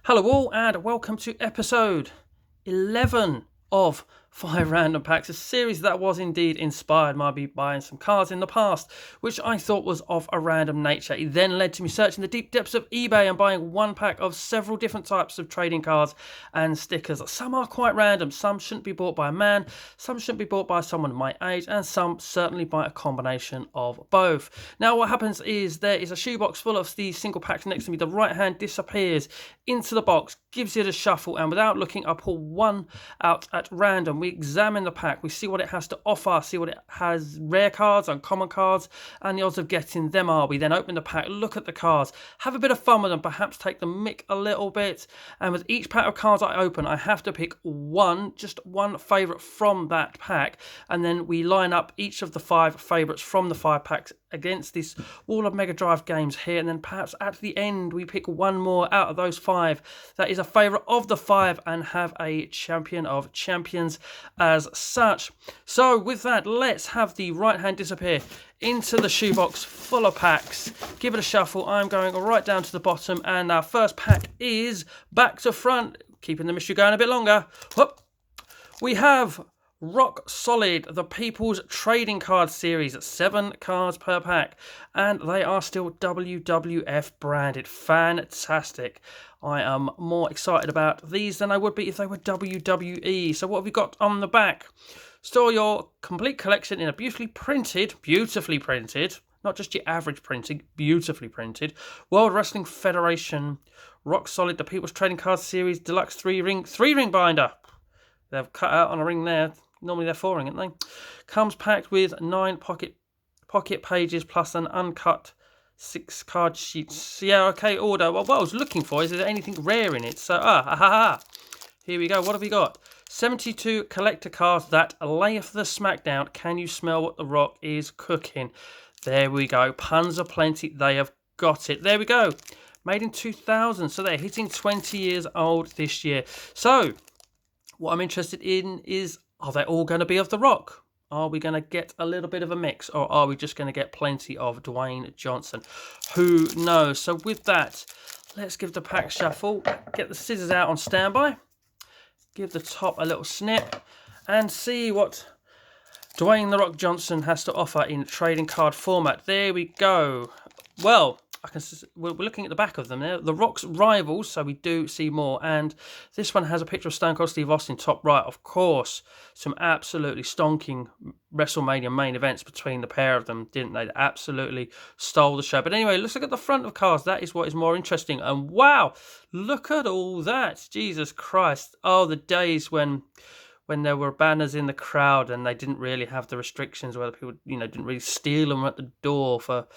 Hello all and welcome to episode 11 of 5 Random Packs, a series that was indeed inspired by me buying some cards in the past, which I thought was of a random nature. It then led to me searching the deep depths of eBay and buying one pack of several different types of trading cards and stickers. Some are quite random, some shouldn't be bought by a man, some shouldn't be bought by someone my age, and some certainly by a combination of both. Now what happens is there is a shoebox full of these single packs next to me. The right hand disappears into the box, gives it a shuffle, and without looking I pull one out at random. We examine the pack, we see what it has to offer, see what it has: rare cards, uncommon cards, and the odds of getting them are. We then open the pack, look at the cards, have a bit of fun with them, perhaps take the mick a little bit, and with each pack of cards I open I have to pick just one favourite from that pack, and then we line up each of the 5 favourites from the 5 packs against this wall of Mega Drive games here, and then perhaps at the end we pick one more out of those 5 that is a favourite of the 5 and have a champion of champions as such. So with that, let's have the right hand disappear into the shoebox full of packs, give it a shuffle. I'm going right down to the bottom, and our first pack is back to front, keeping the mystery going a bit longer. Whoop. We have Rock Solid, the People's Trading Card Series, 7 cards per pack, and they are still WWF branded. Fantastic. I am more excited about these than I would be if they were WWE. So what have we got on the back? Store your complete collection in a beautifully printed, not just your average printing, beautifully printed, World Wrestling Federation Rock Solid, the People's Trading Card Series Deluxe 3-ring binder. They've cut out on a ring there. Normally they're 4-ring, aren't they? Comes packed with 9 pocket pages plus an uncut 6 card sheets. Yeah, okay, order. Well, what I was looking for is there anything rare in it? So, here we go. What have we got? 72 collector cards that layeth the smackdown. Can you smell what the Rock is cooking? There we go. Puns aplenty. They have got it. There we go. Made in 2000. So they're hitting 20 years old this year. So what I'm interested in is, are they all going to be of The Rock? Are we going to get a little bit of a mix, or are we just going to get plenty of Dwayne Johnson? Who knows? So with that, let's give the pack shuffle, get the scissors out on standby, give the top a little snip, and see what Dwayne "The Rock" Johnson has to offer in trading card format. There we go. Well, we're looking at the back of them there. The Rock's rivals, so we do see more. And this one has a picture of Stone Cold Steve Austin top right. Of course, some absolutely stonking WrestleMania main events between the pair of them, didn't they? They absolutely stole the show. But anyway, let's look at the front of cards. That is what is more interesting. And wow, look at all that. Jesus Christ. Oh, the days when there were banners in the crowd and they didn't really have the restrictions where people, didn't really steal them at the door for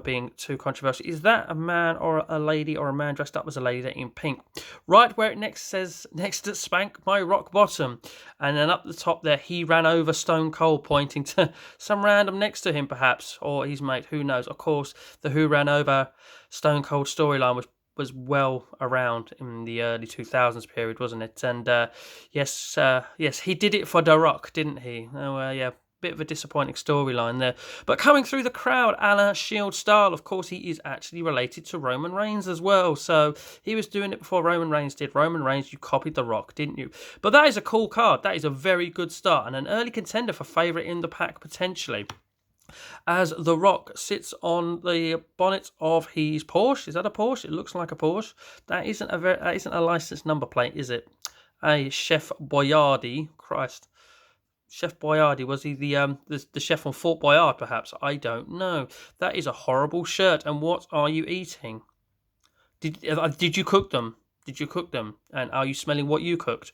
being too controversial. Is that a man or a lady, or a man dressed up as a lady in pink? Right where it next to Spank My Rock Bottom, and then up the top there, he ran over Stone Cold, pointing to some random next to him perhaps, or his mate, who knows. Of course, the Who Ran Over Stone Cold storyline was well around in the early 2000s period, wasn't it? And yes, he did it for The Rock, didn't he? Oh, yeah. Bit of a disappointing storyline there. But coming through the crowd, a la Shield style, of course, he is actually related to Roman Reigns as well. So he was doing it before Roman Reigns did. Roman Reigns, you copied The Rock, didn't you? But that is a cool card. That is a very good start and an early contender for favourite in the pack, potentially. As The Rock sits on the bonnet of his Porsche. Is that a Porsche? It looks like a Porsche. That isn't a licensed number plate, is it? A Chef Boyardee. Christ. Chef Boyardee, was he the chef on Fort Boyard, perhaps? I don't know. That is a horrible shirt. And what are you eating? Did you cook them? Did you cook them? And are you smelling what you cooked?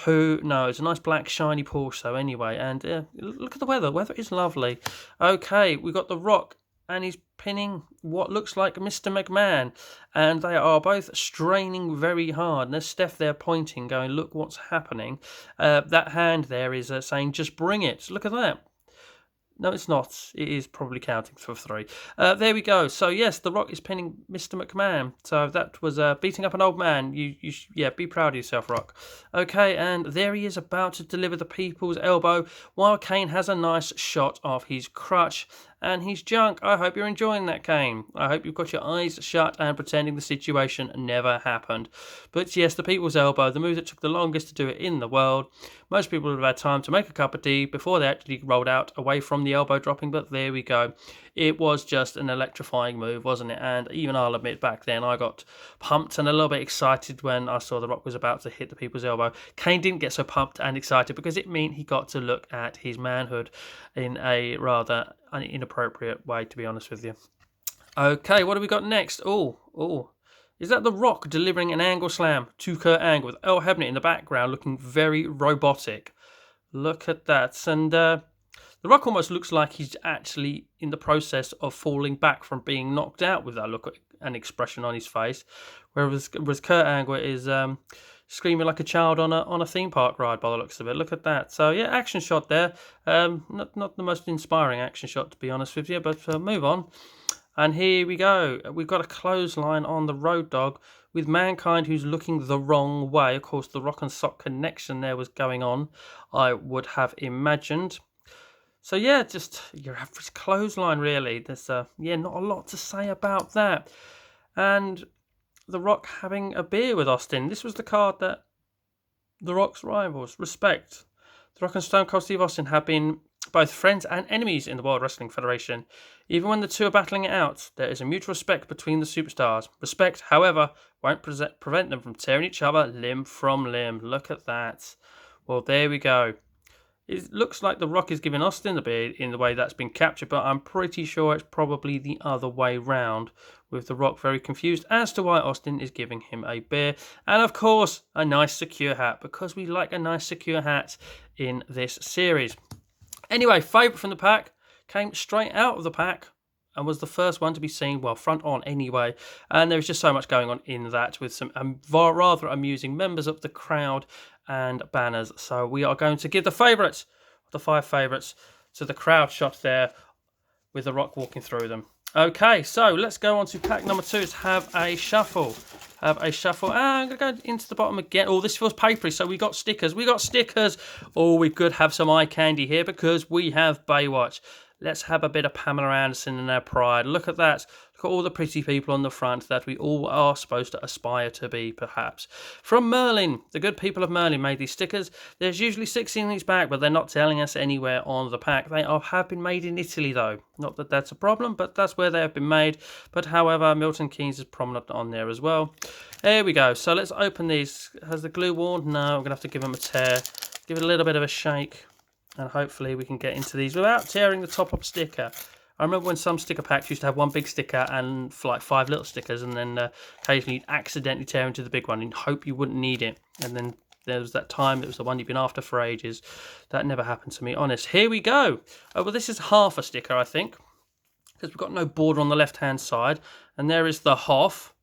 Who knows? A nice black shiny Porsche, though, anyway. And look at the weather. The weather is lovely. Okay, we got The Rock, and he's pinning what looks like Mr. McMahon, and they are both straining very hard. And there's Steph there pointing, going, look what's happening. That hand there is saying, just bring it. Look at that. No, it's not. It is probably counting for 3. There we go. So, yes, The Rock is pinning Mr. McMahon. So that was beating up an old man. Yeah, be proud of yourself, Rock. Okay, and there he is about to deliver the people's elbow while Kane has a nice shot of his crutch. and he's junk. I hope you're enjoying that game. I hope you've got your eyes shut and pretending the situation never happened. But yes, the people's elbow, the move that took the longest to do it in the world. Most people would have had time to make a cup of tea before they actually rolled out away from the elbow dropping, but there we go. It was just an electrifying move, wasn't it? And even I'll admit, back then I got pumped and a little bit excited when I saw The Rock was about to hit the people's elbow. Kane didn't get so pumped and excited because it meant he got to look at his manhood in a rather inappropriate way, to be honest with you. Okay, what have we got next? Oh. Is that The Rock delivering an angle slam to Kurt Angle with Earl Hebner in the background looking very robotic? Look at that. And The Rock almost looks like he's actually in the process of falling back from being knocked out with that look and expression on his face. Whereas Kurt Angle is screaming like a child on a theme park ride by the looks of it. Look at that. So, yeah, action shot there. Not the most inspiring action shot, to be honest with you, but move on. And here we go. We've got a clothesline on the Road Dogg with Mankind who's looking the wrong way. Of course, the Rock and Sock connection there was going on, I would have imagined. So, yeah, just your average clothesline, really. There's, not a lot to say about that. And The Rock having a beer with Austin. This was the card that The Rock's rivals respect. The Rock and Stone Cold Steve Austin have been both friends and enemies in the World Wrestling Federation. Even when the two are battling it out, there is a mutual respect between the superstars. Respect, however, won't prevent them from tearing each other limb from limb. Look at that. Well, there we go. It looks like The Rock is giving Austin the beer in the way that's been captured, but I'm pretty sure it's probably the other way round, with The Rock very confused as to why Austin is giving him a beer. And of course, a nice secure hat, because we like a nice secure hat in this series. Anyway, favourite from the pack, came straight out of the pack and was the first one to be seen, well, front on anyway. And there was just so much going on in that with some rather amusing members of the crowd and banners. So we are going to give the favourites, the 5 favourites, to the crowd shot there with The Rock walking through them. Okay, so let's go on to pack number 2. Is have a shuffle. I'm going to go into the bottom again. Oh, this feels papery, so we got stickers. Oh, we could have some eye candy here because we have Baywatch. Let's have a bit of Pamela Anderson in our pride. Look at that. Look at all the pretty people on the front that we all are supposed to aspire to be, perhaps. From Merlin, the good people of Merlin made these stickers. There's usually 6 in each bag, but they're not telling us anywhere on the pack. They have been made in Italy, though. Not that that's a problem, but that's where they have been made. But however, Milton Keynes is prominent on there as well. There we go. So let's open these. Has the glue worn? No, I'm going to have to give them a tear. Give it a little bit of a shake. And hopefully we can get into these without tearing the top of a sticker. I remember when some sticker packs used to have one big sticker and like 5 little stickers, and then occasionally you'd accidentally tear into the big one and hope you wouldn't need it. And then there was that time, it was the one you've been after for ages. That never happened to me, honest. Here we go. Oh, well, this is half a sticker, I think, because we've got no border on the left-hand side. And there is the Hoff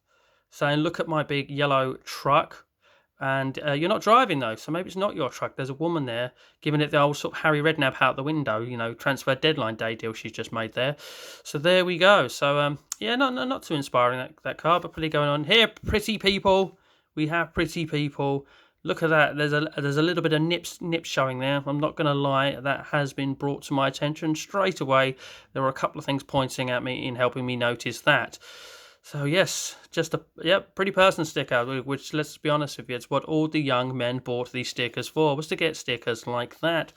saying, look at my big yellow truck. And you're not driving, though, so maybe it's not your truck. There's a woman there giving it the old sort of Harry Redknapp out the window, transfer deadline day deal she's just made there. So there we go. So, not too inspiring, that card, but pretty going on here. Pretty people. We have pretty people. Look at that. There's a little bit of nips showing there. I'm not going to lie. That has been brought to my attention straight away. There were a couple of things pointing at me in helping me notice that. So yes, just a pretty person sticker, which, let's be honest with you, it's what all the young men bought these stickers for, was to get stickers like that.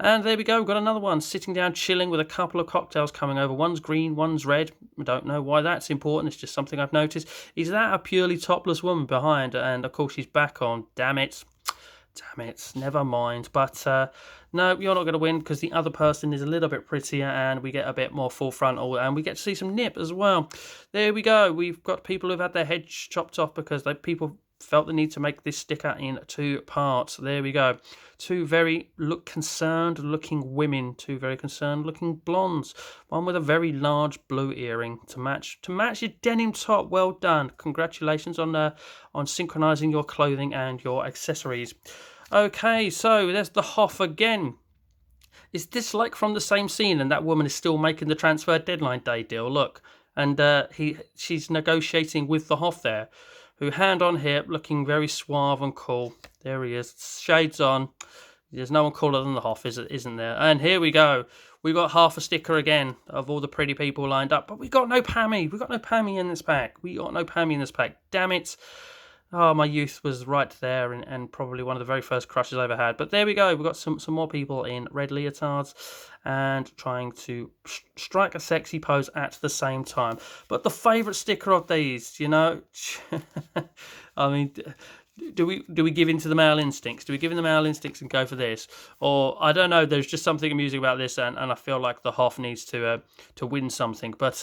And there we go, we've got another one, sitting down chilling with a couple of cocktails coming over. One's green, one's red. I don't know why that's important, it's just something I've noticed. Is that a purely topless woman behind? And of course she's back on. Damn it, never mind. But no, you're not going to win because the other person is a little bit prettier and we get a bit more full frontal and we get to see some nip as well. There we go. We've got people who've had their heads chopped off because people felt the need to make this sticker in 2 parts. There we go. 2 very concerned looking women, 2 very concerned looking blondes. One with a very large blue earring to match your denim top. Well done. Congratulations on synchronizing your clothing and your accessories. Okay, so there's the Hoff again. Is this like from the same scene and that woman is still making the transfer deadline day deal? Look, and she's negotiating with the Hoff there, who hand on hip, looking very suave and cool. There he is, shades on. There's no one cooler than the Hoff, isn't there? And here we go. We got half a sticker again of all the pretty people lined up, but we got no Pammy. We got no Pammy in this pack. Damn it. Oh, my youth was right there, and probably one of the very first crushes I ever had. But there we go. We've got some more people in red leotards and trying to strike a sexy pose at the same time. But the favourite sticker of these, I mean, do we give in to the male instincts? Do we give in the male instincts and go for this? Or, I don't know, there's just something amusing about this, and I feel like the Hoff needs to win something. But,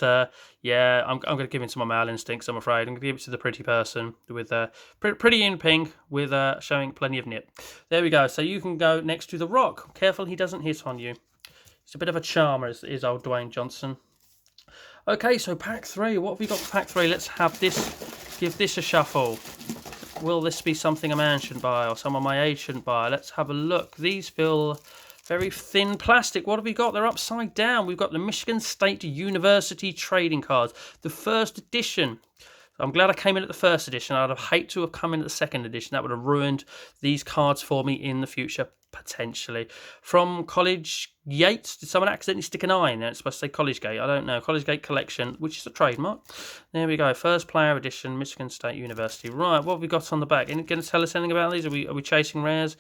yeah, I'm going to give in to my male instincts, I'm afraid. I'm going to give it to the pretty person with pretty in pink with showing plenty of nip. There we go. So you can go next to the Rock. Careful he doesn't hit on you. He's a bit of a charmer, is old Dwayne Johnson. Okay, so pack 3. What have we got for pack 3? Let's have this, give this a shuffle. Will this be something a man should buy or someone my age shouldn't buy? Let's have a look. These feel very thin plastic. What have we got? They're upside down. We've got the Michigan State University trading cards, the first edition. I'm glad I came in at the first edition. I'd have hated to have come in at the second edition. That would have ruined these cards for me in the future, potentially. From College Yates, did someone accidentally stick an I in there? It's supposed to say College Gate. I don't know. College Gate Collection, which is a trademark. There we go. First player edition, Michigan State University. Right, what have we got on the back? Going to tell us anything about these? Are we chasing rares?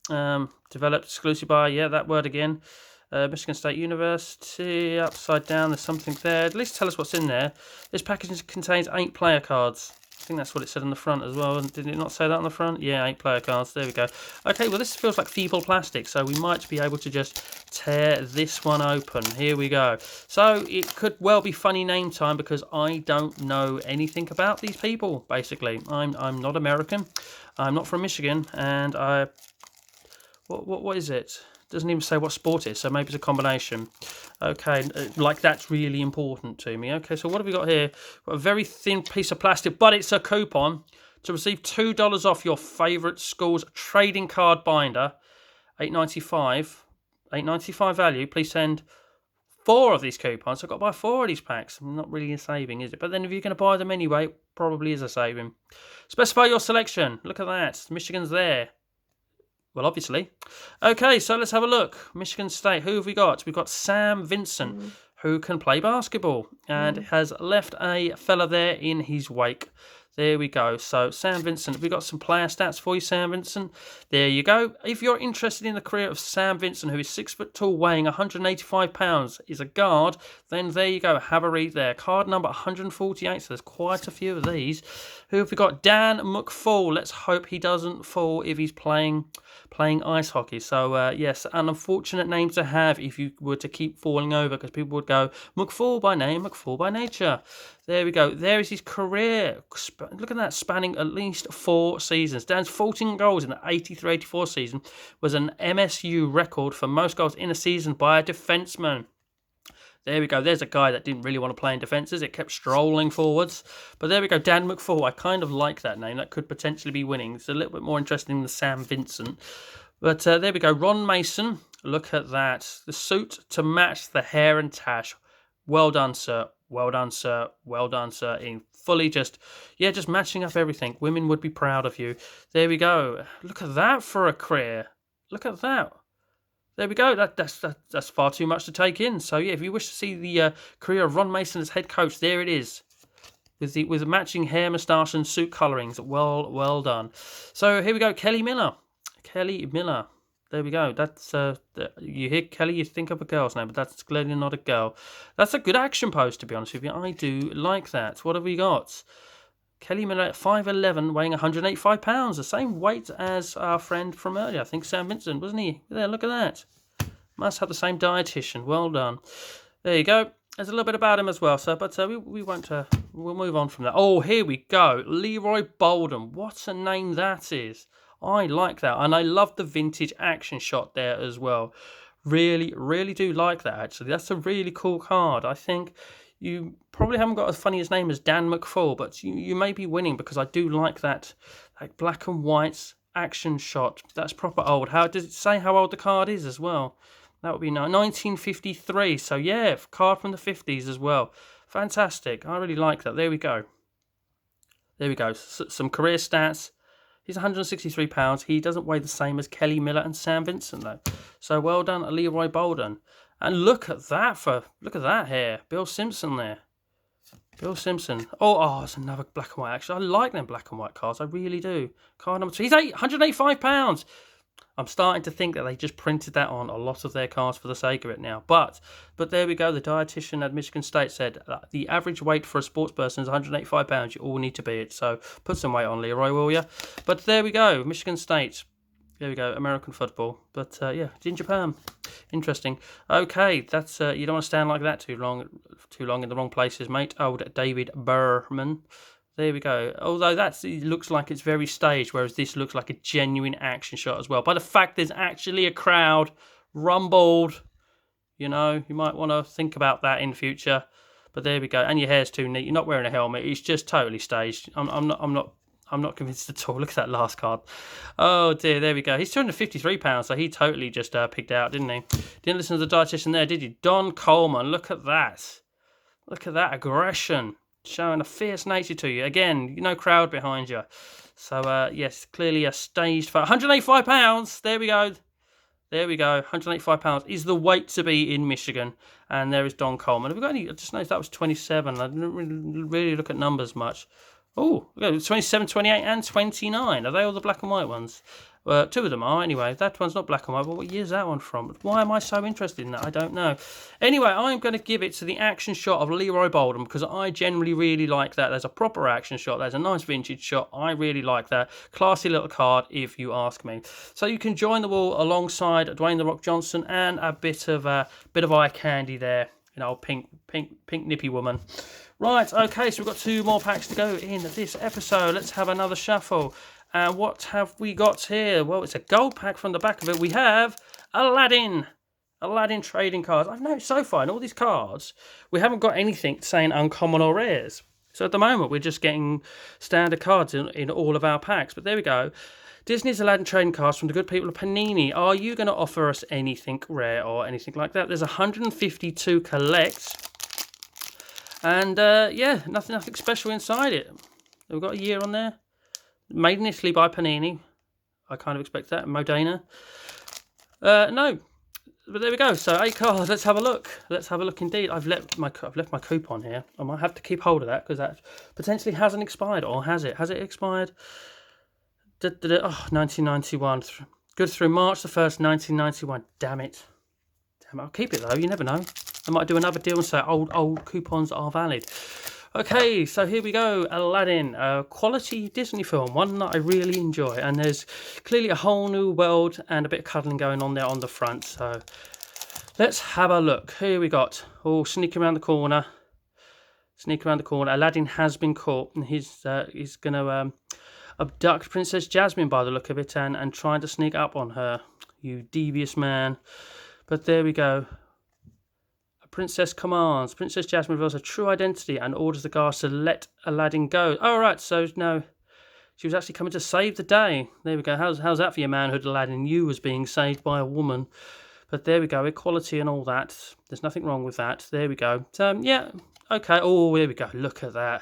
Developed exclusive by, yeah, that word again. Michigan State University, upside down, there's something there. At least tell us what's in there. This package contains 8 player cards. I think that's what it said on the front as well. Did it not say that on the front? Yeah, 8 player cards. There we go. Okay, well, this feels like feeble plastic, so we might be able to just tear this one open. Here we go. So it could well be funny name time because I don't know anything about these people, basically. I'm not American. I'm not from Michigan, and what is it? Doesn't even say what sport it is, so maybe it's a combination. Okay, like that's really important to me. Okay, so what have we got here? Got a very thin piece of plastic, but it's a coupon to receive $2 off your favourite school's trading card binder. $8.95 value. Please send 4 of these coupons. I've got to buy 4 of these packs. Not really a saving, is it? But then if you're going to buy them anyway, it probably is a saving. Specify your selection. Look at that. Michigan's there. Well, obviously. Okay, so let's have a look. Michigan State, who have we got? We've got Sam Vincent, who can play basketball and has left a fella there in his wake. There we go. So, Sam Vincent, we got some player stats for you, Sam Vincent. There you go. If you're interested in the career of Sam Vincent, who is 6 foot tall, weighing 185 pounds, is a guard, then there you go. Have a read there. Card number 148. So there's quite a few of these. Who have we got? Dan McFall. Let's hope he doesn't fall if he's playing ice hockey. So, yes, an unfortunate name to have if you were to keep falling over, because people would go, McFall by name, McFall by nature. There we go. There is his career. Look at that, spanning at least 4 seasons. Dan's 14 goals in the 83-84 season was an MSU record for most goals in a season by a defenseman. There we go. There's a guy that didn't really want to play in defences. It kept strolling forwards. But there we go. Dan McFall. I kind of like that name. That could potentially be winning. It's a little bit more interesting than Sam Vincent. But there we go. Ron Mason. Look at that. The suit to match the hair and tash. Well done, sir. Well done, sir. Well done, sir. In fully just matching up everything. Women would be proud of you. There we go. Look at that for a career. Look at that. There we go. That's far too much to take in. So yeah, if you wish to see the career of Ron Mason as head coach, there it is, with the matching hair, moustache, and suit colourings. Well done. So here we go. Kelly Miller. There we go. That's you hear Kelly, you think of a girl's name, but that's clearly not a girl. That's a good action pose, to be honest with you. I do like that. What have we got? Kelly Miller at 5'11", weighing 185 pounds, the same weight as our friend from earlier. I think Sam Vincent, wasn't he? There, look at that. Must have the same dietitian. Well done. There you go. There's a little bit about him as well, sir, but we won't. We'll move on from that. Oh, here we go. Leroy Bolden. What a name that is. I like that, and I love the vintage action shot there as well. Really, really do like that, actually. That's a really cool card. I think you probably haven't got as funny a name as Dan McFall, but you may be winning because I do like that black and white action shot. That's proper old. How does it say how old the card is as well? That would be 1953. So yeah, card from the 50s as well. Fantastic. I really like that. There we go. There we go. Some career stats. He's £163. He doesn't weigh the same as Kelly Miller and Sam Vincent, though. So well done, Leroy Bolden. And look at that here. Bill Simpson there. Bill Simpson. Oh, it's another black and white. Actually, I like them black and white cards. I really do. Card number 2. He's £185. I'm starting to think that they just printed that on a lot of their cards for the sake of it now. But there we go. The dietitian at Michigan State said the average weight for a sports person is £185. You all need to be it. So put some weight on, Leroy, will you? But there we go. Michigan State. There we go. American football. But yeah, Ginger Perm. Interesting. Okay, that's you don't want to stand like that too long in the wrong places, mate. Old David Berman. There we go. Although it looks like it's very staged, whereas this looks like a genuine action shot as well. By the fact there's actually a crowd rumbled, you might want to think about that in future. But there we go. And your hair's too neat. You're not wearing a helmet. It's just totally staged. I'm not convinced at all. Look at that last card. Oh dear, there we go. He's £253, so he totally just picked out, didn't he? Didn't listen to the dietitian there, did you? Don Coleman, look at that. Look at that aggression. Showing a fierce nature to you. Again, no crowd behind you. So, yes, clearly a staged fight. £185. There we go. There we go. £185 is the weight to be in Michigan. And there is Don Coleman. Have we got any? I just noticed that was 27. I didn't really look at numbers much. Oh, 27, 28, and 29. Are they all the black and white ones? 2 of them are, anyway. That one's not black and white, but what year's that one from? Why am I so interested in that? I don't know. Anyway, I'm going to give it to the action shot of Leroy Bolden, because I generally really like that. There's a proper action shot. There's a nice vintage shot. I really like that. Classy little card, if you ask me. So you can join the wall alongside Dwayne The Rock Johnson and a bit of eye candy there. Pink nippy woman. Right, okay, so we've got 2 more packs to go in this episode. Let's have another shuffle. And what have we got here? Well, it's a gold pack from the back of it. We have Aladdin. Aladdin trading cards. I've noticed so far in all these cards, we haven't got anything saying uncommon or rares. So at the moment, we're just getting standard cards in all of our packs. But there we go. Disney's Aladdin trading cards from the good people of Panini. Are you going to offer us anything rare or anything like that? There's 152 collect. And, yeah, nothing special inside it. We've got a year on there. Made in Italy by Panini. I kind of expect that. Modena. No. But there we go. So 8 cards. Let's have a look. Let's have a look indeed. I've left my coupon here. I might have to keep hold of that because that potentially hasn't expired. Or has it? Has it expired? 1991. Good through March the 1st, 1991. Damn it. I'll keep it though. You never know. I might do another deal and say old coupons are valid. Okay, so here we go. Aladdin, a quality Disney film, one that I really enjoy. And there's clearly a whole new world and a bit of cuddling going on there on the front. So let's have a look. Here we got, sneak around the corner. Sneak around the corner. Aladdin has been caught, and he's going to abduct Princess Jasmine by the look of it and trying to sneak up on her. You devious man. But there we go. Princess commands. Princess Jasmine reveals her true identity and orders the guards to let Aladdin go. Oh, right, so no, she was actually coming to save the day. There we go. How's that for your manhood, Aladdin? You was being saved by a woman. But there we go. Equality and all that. There's nothing wrong with that. There we go. Yeah, okay. Oh, there we go. Look at that.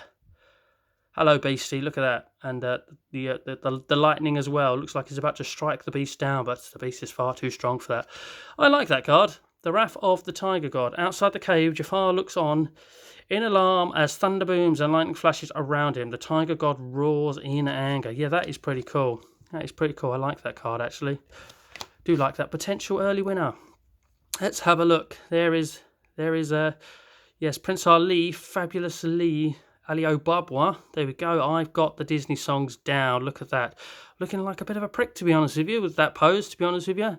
Hello, beastie. Look at that. And the lightning as well. Looks like he's about to strike the beast down, but the beast is far too strong for that. I like that card. The Wrath of the Tiger God. Outside the cave, Jafar looks on in alarm as thunder booms and lightning flashes around him. The Tiger God roars in anger. Yeah, that is pretty cool. That is pretty cool. I like that card, actually. Do like that. Potential early winner. Let's have a look. There is yes, Prince Ali, Fabulous Ali Obabwa. There we go. I've got the Disney songs down. Look at that. Looking like a bit of a prick, to be honest with you, with that pose, to be honest with you.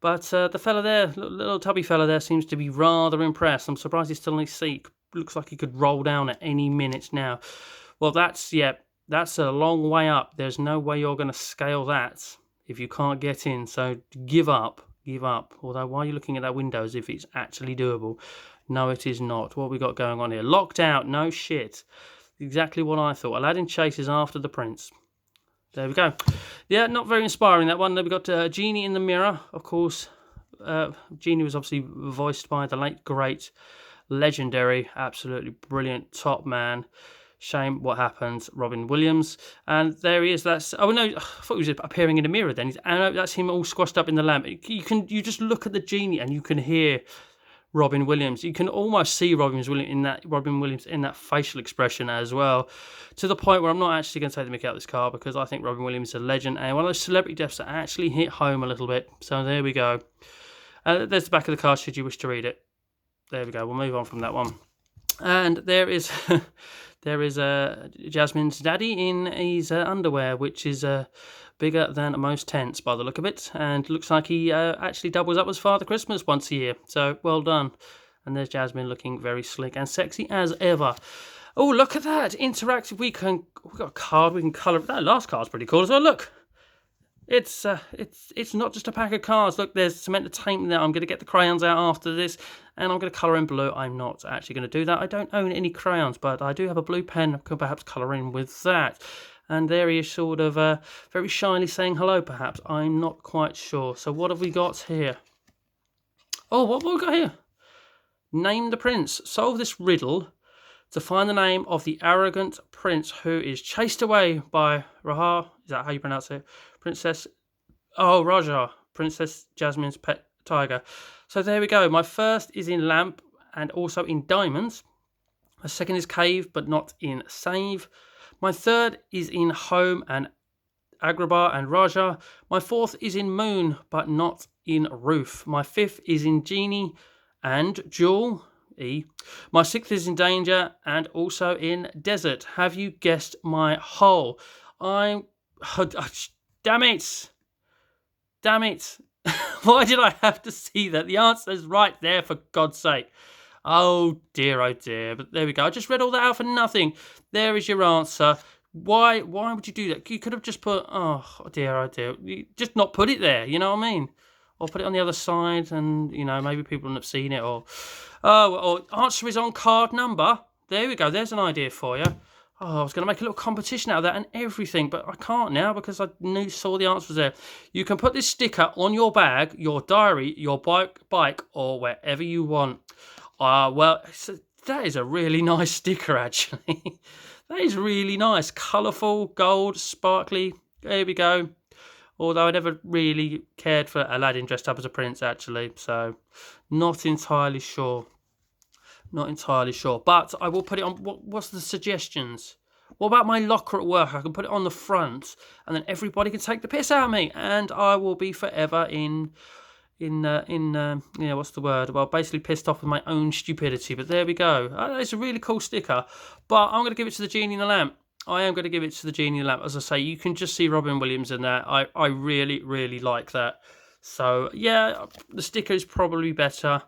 But the fella there, little tubby fella there, seems to be rather impressed. I'm surprised he's still on his seat. Looks like he could roll down at any minute now. Well, that's a long way up. There's no way you're going to scale that if you can't get in. So give up. Although, why are you looking at that window as if it's actually doable? No, it is not. What have we got going on here? Locked out. No shit. Exactly what I thought. Aladdin chases after the prince. There we go. Yeah, not very inspiring, that one. Then we got Genie in the Mirror, of course. Genie was obviously voiced by the late, great, legendary, absolutely brilliant top man, Shame what happened, Robin Williams. And there he is. That's I thought he was appearing in a mirror then. That's him all squashed up in the lamp. You just look at the genie and you can hear Robin Williams. You can almost see Robin Williams in that facial expression as well, to the point where I'm not actually going to take the mick out of this card, because I think Robin Williams is a legend and one of those celebrity deaths that actually hit home a little bit. So there we go. There's the back of the card should you wish to read it. There we go. We'll move on from that one. And there is Jasmine's daddy in his underwear, which is bigger than most tents by the look of it, and looks like he actually doubles up as Father Christmas once a year. So well done. And there's Jasmine looking very slick and sexy as ever. Oh, look at that! Interactive. We've got a card we can colour. That last card's pretty cool as well. Look. It's not just a pack of cards. Look, there's some entertainment there. I'm going to get the crayons out after this, and I'm going to colour in blue. I'm not actually going to do that. I don't own any crayons, but I do have a blue pen. I could perhaps colour in with that. And there he is, sort of very shyly saying hello, perhaps. I'm not quite sure. So what have we got here? Oh, what have we got here? Name the prince. Solve this riddle to find the name of the arrogant prince who is chased away by Raja. Is that how you pronounce it? Raja. Princess Jasmine's pet tiger. So there we go. My first is in lamp and also in diamonds. My second is cave, but not in save. My third is in home and Agrabah and Raja. My fourth is in moon, but not in roof. My fifth is in genie and jewel. E. My sixth is in danger and also in desert. Have you guessed my hole? Damn it! Why did I have to see that? The answer is right there, for God's sake. Oh dear. But there we go. I just read all that out for nothing. There is your answer. Why would you do that? You could have just put, oh dear. Just not put it there, you know what I mean? Or put it on the other side and, maybe people wouldn't have seen it. Or answer is on card number. There we go. There's an idea for you. Oh, I was going to make a little competition out of that and everything, but I can't now because I saw the answers there. You can put this sticker on your bag, your diary, your bike, or wherever you want. That is a really nice sticker, actually. That is really nice. Colourful, gold, sparkly. There we go. Although I never really cared for Aladdin dressed up as a prince, actually. So, not entirely sure. But I will put it on. What's the suggestions? What about my locker at work? I can put it on the front, and then everybody can take the piss out of me, and I will be forever what's the word? Well, basically pissed off with my own stupidity. But there we go. It's a really cool sticker. But I'm going to give it to the genie in the lamp. I am going to give it to the genie in the lamp. As I say, you can just see Robin Williams in there. I really, really like that. So yeah, the sticker is probably better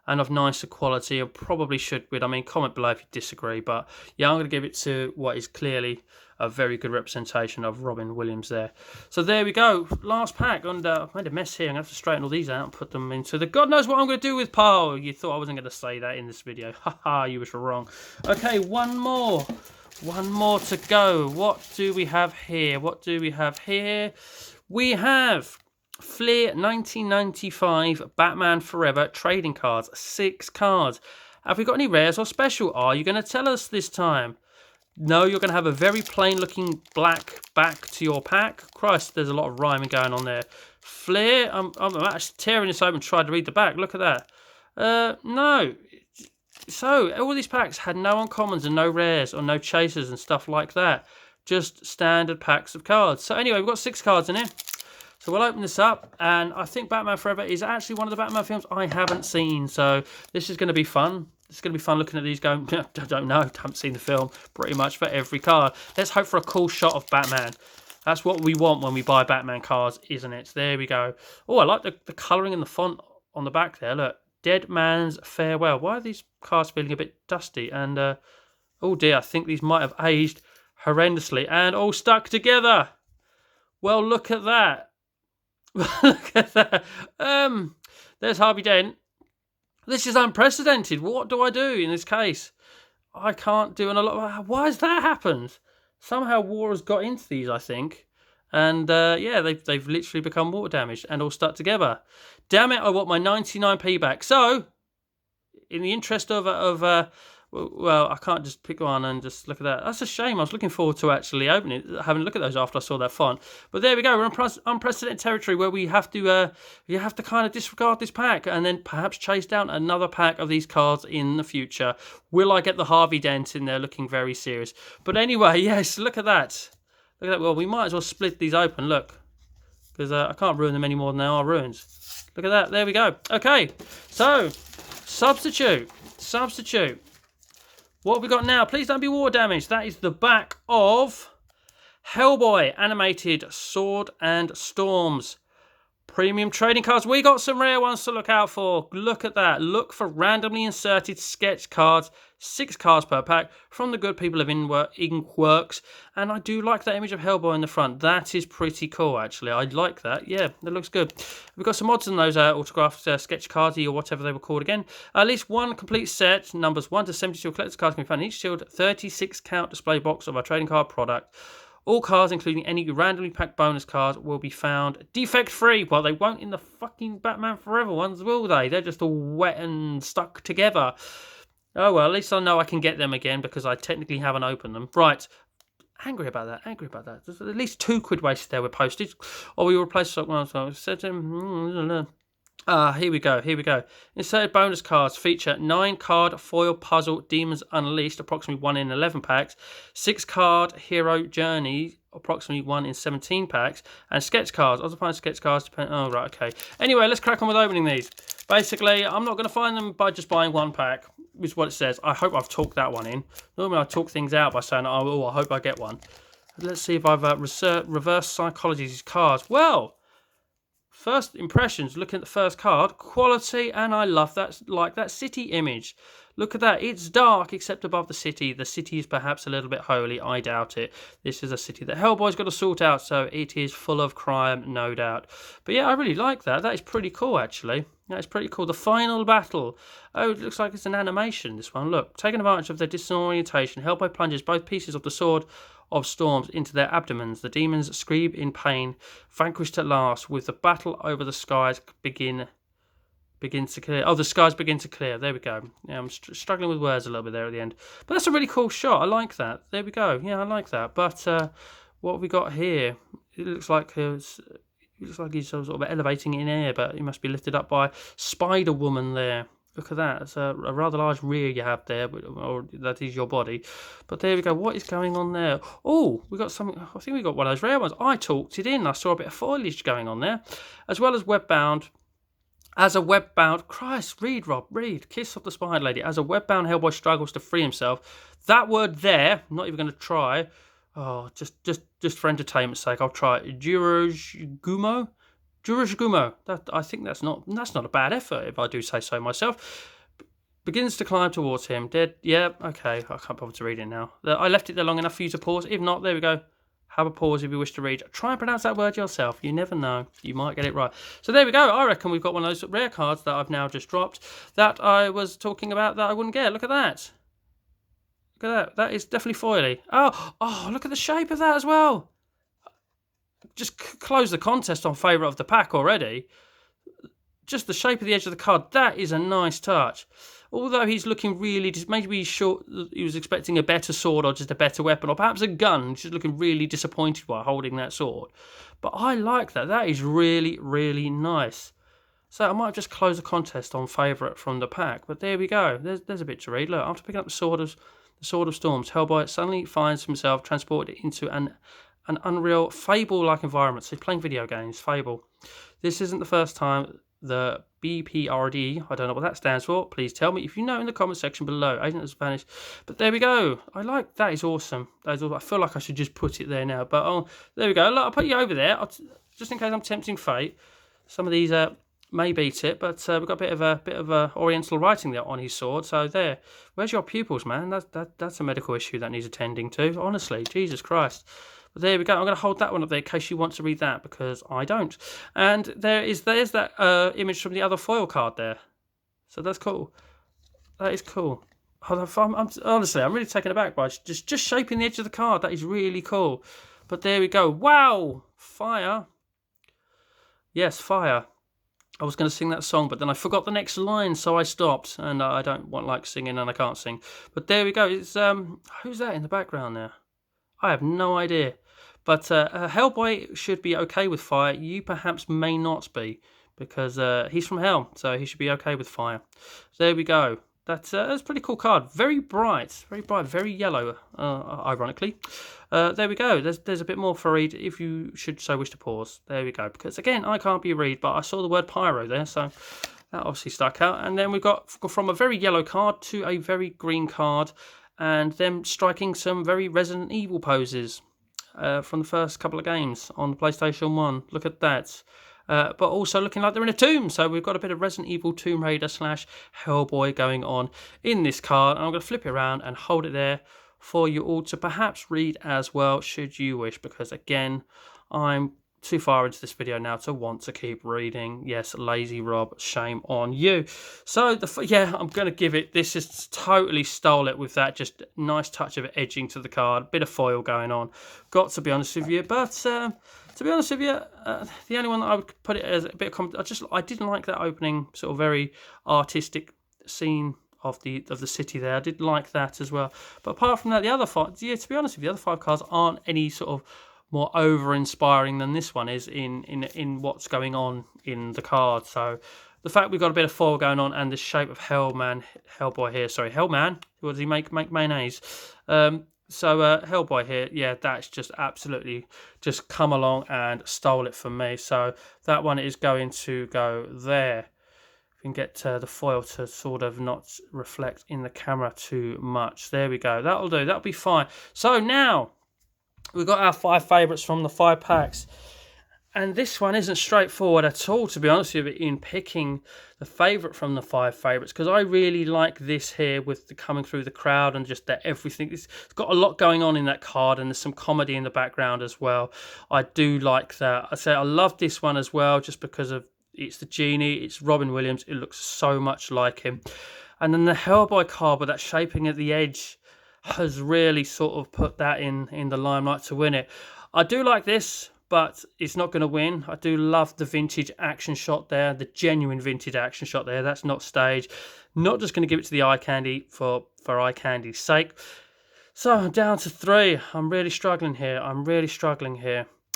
and of nicer quality. I probably should win. I mean, comment below if you disagree. But yeah, I'm going to give it to what is clearly a very good representation of Robin Williams there. So there we go. Last pack. And I've made a mess here. I'm going to have to straighten all these out and put them into the God knows what I'm going to do with pile. You thought I wasn't going to say that in this video. Haha, you was wrong. Okay, one more to go. What do we have here? We have Fleer 1995 Batman Forever trading cards. 6 cards. Have we got any rares or special? Are you going to tell us this time? No, you're going to have a very plain looking black back to your pack. Christ, there's a lot of rhyming going on there. Fleer, I'm actually tearing this open, trying to read the back. Look at that. No. So, all these packs had no uncommons and no rares or no chasers and stuff like that. Just standard packs of cards. So anyway, we've got 6 cards in here. So we'll open this up, and I think Batman Forever is actually one of the Batman films I haven't seen. So this is going to be fun. It's going to be fun looking at these going, I don't know, haven't seen the film pretty much for every card. Let's hope for a cool shot of Batman. That's what we want when we buy Batman cards, isn't it? There we go. Oh, I like the colouring and the font on the back there. Look, Dead Man's Farewell. Why are these cards feeling a bit dusty? And, oh dear, I think these might have aged horrendously and all stuck together. Well, look at that. Look at that. There's Harvey Dent. This is unprecedented. What do I do in this case? I can't do a lot. Why has that happened? Somehow war has got into these, I think. And yeah, they've literally become water damaged and all stuck together. Damn it, I want my 99p back. So, in the interest of Well, I can't just pick one and just look at that. That's a shame. I was looking forward to actually opening it, having a look at those after I saw that font. But there we go. We're in unprecedented territory where we have to kind of disregard this pack and then perhaps chase down another pack of these cards in the future. Will I get the Harvey Dent in there looking very serious? But anyway, yes, look at that. Look at that. Well, we might as well split these open. Look, because I can't ruin them any more than they are ruins. Look at that. There we go. Okay, so substitute. What have we got now? Please don't be war damage. That is the back of Hellboy animated Sword and Storms. Premium trading cards. We got some rare ones to look out for. Look at that. Look for randomly inserted sketch cards. 6 cards per pack from the good people of Inkworks. And I do like that image of Hellboy in the front. That is pretty cool, actually. I like that. Yeah, that looks good. We've got some mods on those autographed sketch cards, or whatever they were called again. At least one complete set, numbers 1 to 72 collector's cards can be found in each sealed 36 count display box of our trading card product. All cards, including any randomly packed bonus cards, will be found defect-free. Well, they won't in the fucking Batman Forever ones, will they? They're just all wet and stuck together. Oh, well, at least I know I can get them again because I technically haven't opened them. Right. Angry about that. There's at least £2 wasted there with postage. Or we replace stock ones. Here we go. Inserted bonus cards feature 9-card foil puzzle Demons Unleashed, approximately 1 in 11 packs, 6-card Hero Journey, approximately 1 in 17 packs, and sketch cards. I'll find sketch cards. Oh, right, okay. Anyway, let's crack on with opening these. Basically, I'm not going to find them by just buying one pack, which is what it says. I hope I've talked that one in. Normally I talk things out by saying, oh, I hope I get one. Let's see if I've reverse psychology these cards. Well, first impressions, looking at the first card, quality, and I love that, like that city image. Look at that, it's dark except above the city. The city is perhaps a little bit holy, I doubt it. This is a city that Hellboy's got to sort out, so it is full of crime, no doubt. But yeah, I really like that. That is pretty cool, actually. That is pretty cool. The final battle. Oh, it looks like it's an animation, this one. Look, taking advantage of their disorientation, Hellboy plunges both pieces of the Sword of Storms into their abdomens. The demons scream in pain, vanquished at last, with the battle over the skies begins to clear. Oh, the skies begin to clear. There we go. Yeah, I'm struggling with words a little bit there at the end. But that's a really cool shot. I like that. There we go. Yeah, I like that. But what have we got here? It looks like he's sort of elevating in air, but he must be lifted up by Spider-Woman there. Look at that. It's a rather large rear you have there, or that is your body. But there we go. What is going on there? Oh, we got something. I think we got one of those rare ones. I talked it in. I saw a bit of foliage going on there, as well as webbound. As a webbound, Christ, read, Rob, read. Kiss of the Spider Lady. As a webbound Hellboy struggles to free himself. That word there, I'm not even going to try. Oh, just for entertainment's sake, I'll try it. Jurajgumo. I think that's not a bad effort, if I do say so myself. Begins to climb towards him. Dead. Yeah, okay. I can't bother to read it now. I left it there long enough for you to pause. If not, there we go. Have a pause if you wish to read. Try and pronounce that word yourself. You never know. You might get it right. So there we go. I reckon we've got one of those rare cards that I've now just dropped that I was talking about that I wouldn't get. Look at that. Look at that. That is definitely foily. Oh, look at the shape of that as well. Just close the contest on favourite of the pack already. Just the shape of the edge of the card. That is a nice touch. Although he's looking really, maybe he's short, he was expecting a better sword or just a better weapon, or perhaps a gun. He's just looking really disappointed while holding that sword. But I like that. That is really, really nice. So I might just close the contest on favourite from the pack. But there we go. There's a bit to read. Look, after picking up the Sword of Storms, Hellboy suddenly finds himself transported into an unreal Fable-like environment. So he's playing video games, Fable. This isn't the first time the BPRD, I don't know what that stands for. Please tell me if you know in the comment section below. Agent of Spanish. But there we go. I like that. Is awesome. That is awesome. I feel like I should just put it there now. But there we go. Look, I'll put you over there. Just in case I'm tempting fate. Some of these may beat it, but we've got a bit of a Oriental writing there on his sword. So there. Where's your pupils, man? That's a medical issue that needs attending to. Honestly, Jesus Christ. But there we go. I'm going to hold that one up there in case you want to read that, because I don't. And there's that image from the other foil card there. So that's cool. That is cool. Honestly, I'm really taken aback by just shaping the edge of the card. That is really cool. But there we go. Wow! Fire. Yes, fire. I was going to sing that song, but then I forgot the next line, so I stopped. And I don't like singing, and I can't sing. But there we go. It's who's that in the background there? I have no idea. But Hellboy should be okay with fire. You perhaps may not be, because he's from Hell, so he should be okay with fire. There we go. That's a pretty cool card. Very bright, very yellow, ironically. There we go. There's a bit more for read if you should so wish to pause. There we go. Because again, I can't be read, but I saw the word pyro there, so that obviously stuck out. And then we've got from a very yellow card to a very green card, and them striking some very Resident Evil poses from the first couple of games on the PlayStation 1. Look at that. But also looking like they're in a tomb. So we've got a bit of Resident Evil Tomb Raider / Hellboy going on in this card. And I'm going to flip it around and hold it there for you all to perhaps read as well, should you wish. Because again, I'm too far into this video now to want to keep reading. Yes, lazy Rob, shame on you. So I'm going to give it. This is totally stole it with that just nice touch of edging to the card, bit of foil going on. Got to be honest with you, but to be honest with you, the only one that I would put it as a bit of comment, I didn't like that opening sort of very artistic scene of the city there. I did like that as well. But apart from that, the other five, to be honest with you, the other 5 cards aren't any sort of more over-inspiring than this one is in what's going on in the card. So the fact we've got a bit of foil going on and the shape of Hellboy here. Sorry, Hellman. What does he make mayonnaise? Hellboy here, yeah, that's just absolutely just come along and stole it from me. So that one is going to go there. We can get the foil to sort of not reflect in the camera too much. There we go. That'll do. That'll be fine. So now we've got our 5 favourites from the 5 packs. And this one isn't straightforward at all, to be honest with you, in picking the favourite from the 5 favourites, because I really like this here with the coming through the crowd and just that everything. It's got a lot going on in that card, and there's some comedy in the background as well. I do like that. I love this one as well, just because of it's the genie, it's Robin Williams. It looks so much like him. And then the Hellboy card with that shaping at the edge has really sort of put that in the limelight to win it. I do like this, but it's not going to win. I do love the vintage action shot there, the genuine vintage action shot there. That's not staged. Not just going to give it to the eye candy for eye candy's sake. So I'm down to 3. I'm really struggling here.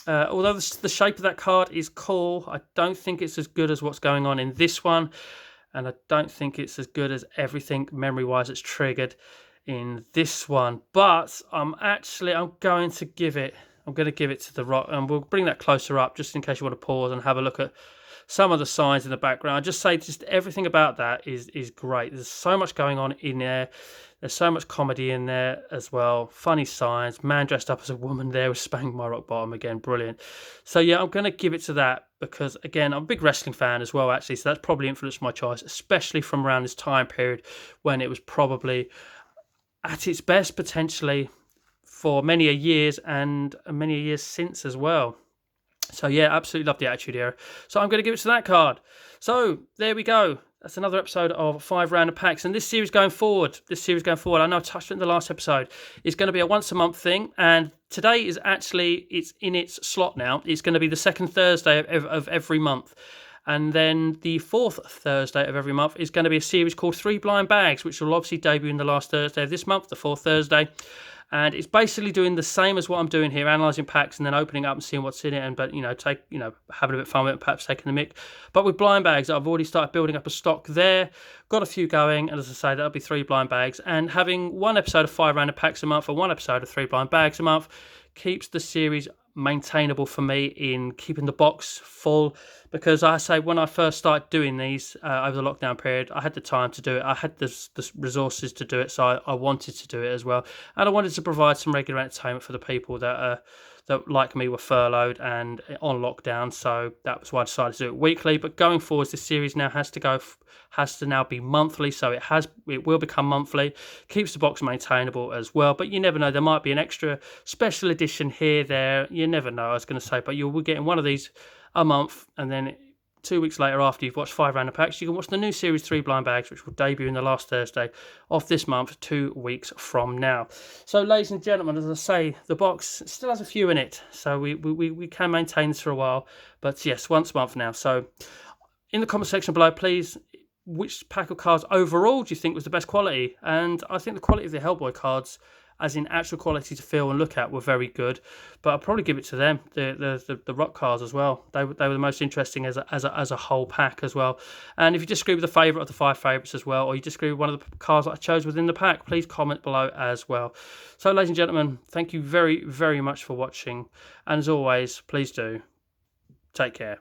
Although the shape of that card is cool, I don't think it's as good as what's going on in this one. And I don't think it's as good as everything memory-wise it's triggered in this one. But I'm going to give it to the Rock, and we'll bring that closer up just in case you want to pause and have a look at some of the signs in the background. I just say everything about that is great. There's so much going on in there. There's so much comedy in there as well. Funny signs. Man dressed up as a woman there with Spank My Rock Bottom again. Brilliant. So yeah, I'm going to give it to that because, again, I'm a big wrestling fan as well, actually. So that's probably influenced my choice, especially from around this time period when it was probably at its best, potentially, for many a years and many a years since as well. So yeah, absolutely love the Attitude Era. So I'm going to give it to that card. So there we go. That's another episode of 5 Random Packs. And this series going forward, I know I touched on it in the last episode, is going to be a once a month thing. And today is actually, it's in its slot now. It's going to be the second Thursday of every month. And then the 4th Thursday of every month is going to be a series called 3 Blind Bags, which will obviously debut in the last Thursday of this month, the 4th Thursday. And it's basically doing the same as what I'm doing here, analysing packs and then opening up and seeing what's in it, and having a bit of fun with it, perhaps taking the mic. But with blind bags, I've already started building up a stock there, got a few going, and as I say, that'll be 3 blind bags. And having one episode of 5 Random Packs a month or one episode of 3 Blind Bags a month keeps the series maintainable for me in keeping the box full, because I say when I first started doing these over the lockdown period, I had the time to do it, I had the resources to do it, so I wanted to do it as well, and I wanted to provide some regular entertainment for the people that like me were furloughed and on lockdown. So that was why I decided to do it weekly. But going forward, this series now has to now be monthly, so it will become monthly. Keeps the box maintainable as well, but you never know, there might be an extra special edition here, there, you never know. I was going to say, but you'll be getting one of these a month, and then 2 weeks later, after you've watched 5 Random Packs, you can watch the new series 3 Blind Bags, which will debut in the last Thursday of this month, 2 weeks from now. So, ladies and gentlemen, as I say, the box still has a few in it, so we can maintain this for a while. But yes, once a month now. So in the comment section below, please, which pack of cards overall do you think was the best quality? And I think the quality of the Hellboy cards, as in actual quality to feel and look at, were very good. But I'll probably give it to them, the rock cards as well. They were the most interesting as a whole pack as well. And if you disagree with the favourite of the 5 favourites as well, or you disagree with one of the cards that I chose within the pack, please comment below as well. So, ladies and gentlemen, thank you very, very much for watching. And as always, please do take care.